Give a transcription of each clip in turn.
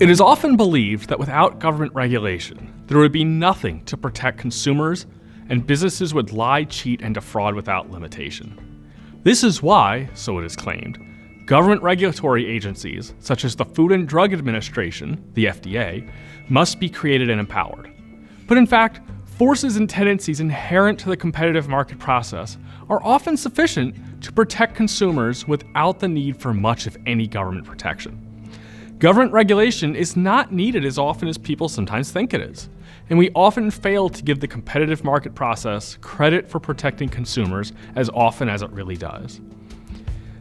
It is often believed that without government regulation, there would be nothing to protect consumers, and businesses would lie, cheat, and defraud without limitation. This is why, so it is claimed, government regulatory agencies, such as the Food and Drug Administration, the FDA, must be created and empowered. But in fact, forces and tendencies inherent to the competitive market process are often sufficient to protect consumers without the need for much, if any, government protection. Government regulation is not needed as often as people sometimes think it is, and we often fail to give the competitive market process credit for protecting consumers as often as it really does.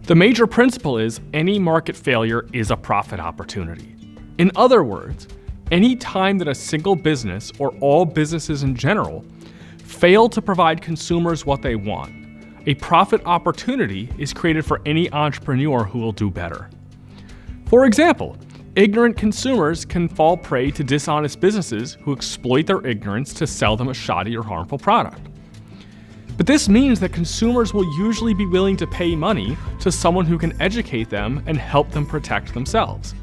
The major principle is any market failure is a profit opportunity. In other words, any time that a single business, or all businesses in general, fail to provide consumers what they want, a profit opportunity is created for any entrepreneur who will do better. For example, ignorant consumers can fall prey to dishonest businesses who exploit their ignorance to sell them a shoddy or harmful product. But this means that consumers will usually be willing to pay money to someone who can educate them and help them protect themselves.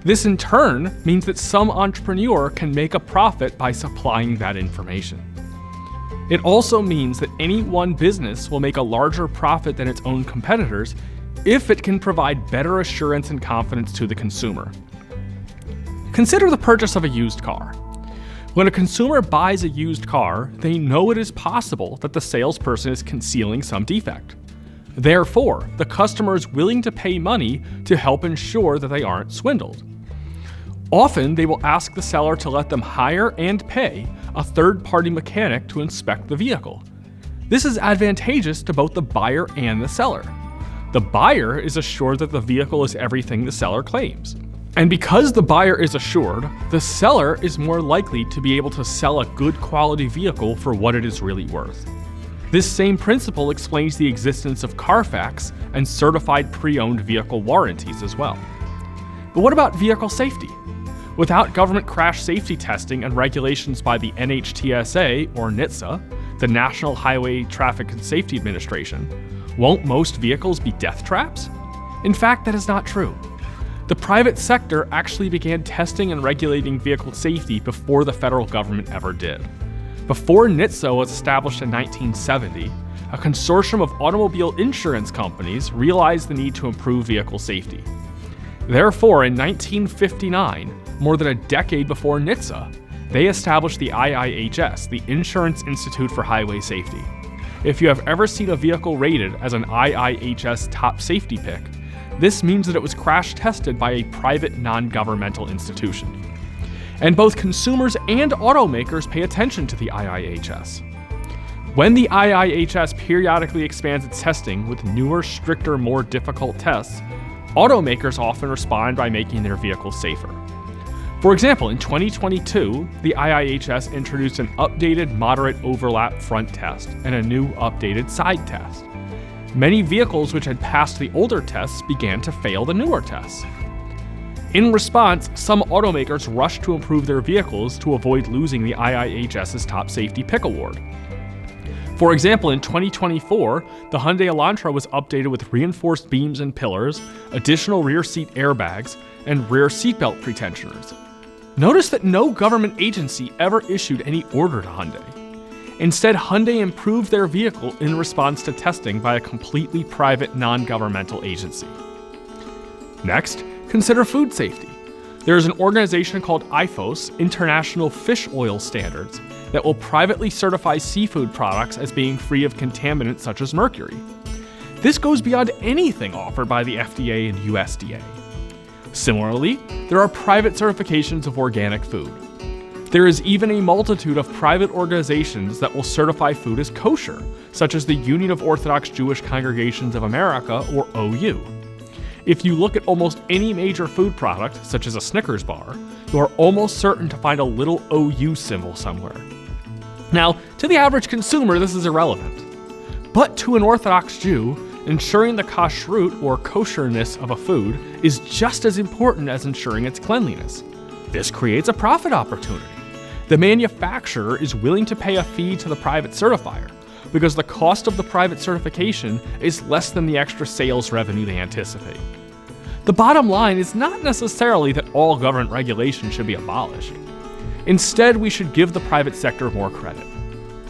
This in turn means that some entrepreneur can make a profit by supplying that information. It also means that any one business will make a larger profit than its own competitors if it can provide better assurance and confidence to the consumer. Consider the purchase of a used car. When a consumer buys a used car, they know it is possible that the salesperson is concealing some defect. Therefore, the customer is willing to pay money to help ensure that they aren't swindled. Often, they will ask the seller to let them hire and pay a third-party mechanic to inspect the vehicle. This is advantageous to both the buyer and the seller. The buyer is assured that the vehicle is everything the seller claims. And because the buyer is assured, the seller is more likely to be able to sell a good quality vehicle for what it is really worth. This same principle explains the existence of Carfax and certified pre-owned vehicle warranties as well. But what about vehicle safety? Without government crash safety testing and regulations by the NHTSA or NHTSA, the National Highway Traffic and Safety Administration, won't most vehicles be death traps? In fact, that is not true. The private sector actually began testing and regulating vehicle safety before the federal government ever did. Before NHTSA was established in 1970, a consortium of automobile insurance companies realized the need to improve vehicle safety. Therefore, in 1959, more than a decade before NHTSA, they established the IIHS, the Insurance Institute for Highway Safety. If you have ever seen a vehicle rated as an IIHS top safety pick, this means that it was crash tested by a private non-governmental institution. And both consumers and automakers pay attention to the IIHS. When the IIHS periodically expands its testing with newer, stricter, more difficult tests, automakers often respond by making their vehicles safer. For example, in 2022, the IIHS introduced an updated moderate overlap front test and a new updated side test. Many vehicles which had passed the older tests began to fail the newer tests. In response, some automakers rushed to improve their vehicles to avoid losing the IIHS's Top Safety Pick Award. For example, in 2024, the Hyundai Elantra was updated with reinforced beams and pillars, additional rear seat airbags, and rear seatbelt pretensioners. Notice that no government agency ever issued any order to Hyundai. Instead, Hyundai improved their vehicle in response to testing by a completely private, non-governmental agency. Next, consider food safety. There is an organization called IFOS, International Fish Oil Standards, that will privately certify seafood products as being free of contaminants such as mercury. This goes beyond anything offered by the FDA and USDA. Similarly, there are private certifications of organic food. There is even a multitude of private organizations that will certify food as kosher, such as the Union of Orthodox Jewish Congregations of America, or OU. If you look at almost any major food product, such as a Snickers bar, you are almost certain to find a little OU symbol somewhere. Now, to the average consumer, this is irrelevant. But to an Orthodox Jew, ensuring the kashrut or kosherness of a food is just as important as ensuring its cleanliness. This creates a profit opportunity. The manufacturer is willing to pay a fee to the private certifier because the cost of the private certification is less than the extra sales revenue they anticipate. The bottom line is not necessarily that all government regulation should be abolished. Instead, we should give the private sector more credit.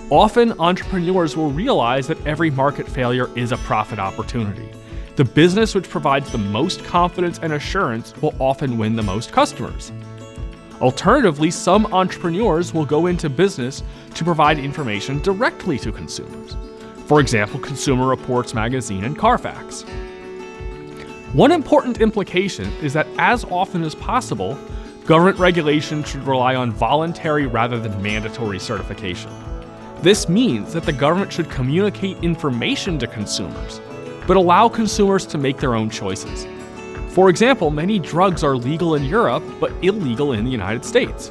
Often, entrepreneurs will realize that every market failure is a profit opportunity. The business which provides the most confidence and assurance will often win the most customers. Alternatively, some entrepreneurs will go into business to provide information directly to consumers. For example, Consumer Reports magazine and Carfax. One important implication is that as often as possible, government regulation should rely on voluntary rather than mandatory certification. This means that the government should communicate information to consumers, but allow consumers to make their own choices. For example, many drugs are legal in Europe, but illegal in the United States.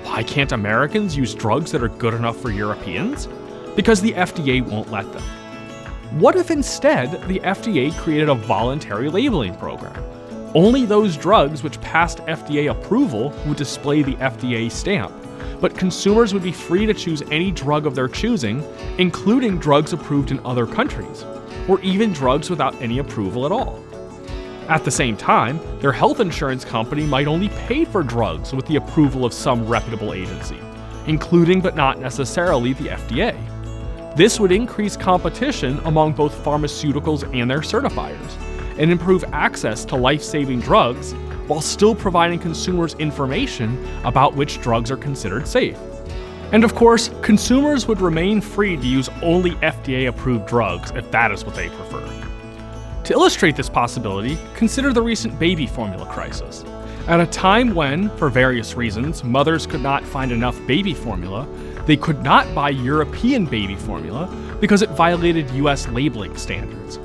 Why can't Americans use drugs that are good enough for Europeans? Because the FDA won't let them. What if instead the FDA created a voluntary labeling program? Only those drugs which passed FDA approval would display the FDA stamp, but consumers would be free to choose any drug of their choosing, including drugs approved in other countries, or even drugs without any approval at all. At the same time, their health insurance company might only pay for drugs with the approval of some reputable agency, including but not necessarily the FDA. This would increase competition among both pharmaceuticals and their certifiers, and improve access to life-saving drugs while still providing consumers information about which drugs are considered safe. And of course, consumers would remain free to use only FDA-approved drugs if that is what they prefer. To illustrate this possibility, consider the recent baby formula crisis. At a time when, for various reasons, mothers could not find enough baby formula, they could not buy European baby formula because it violated US labeling standards.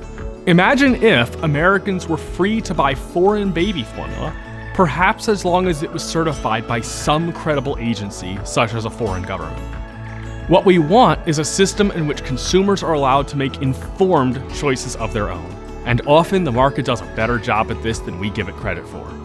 Imagine if Americans were free to buy foreign baby formula, perhaps as long as it was certified by some credible agency, such as a foreign government. What we want is a system in which consumers are allowed to make informed choices of their own. And often the market does a better job at this than we give it credit for.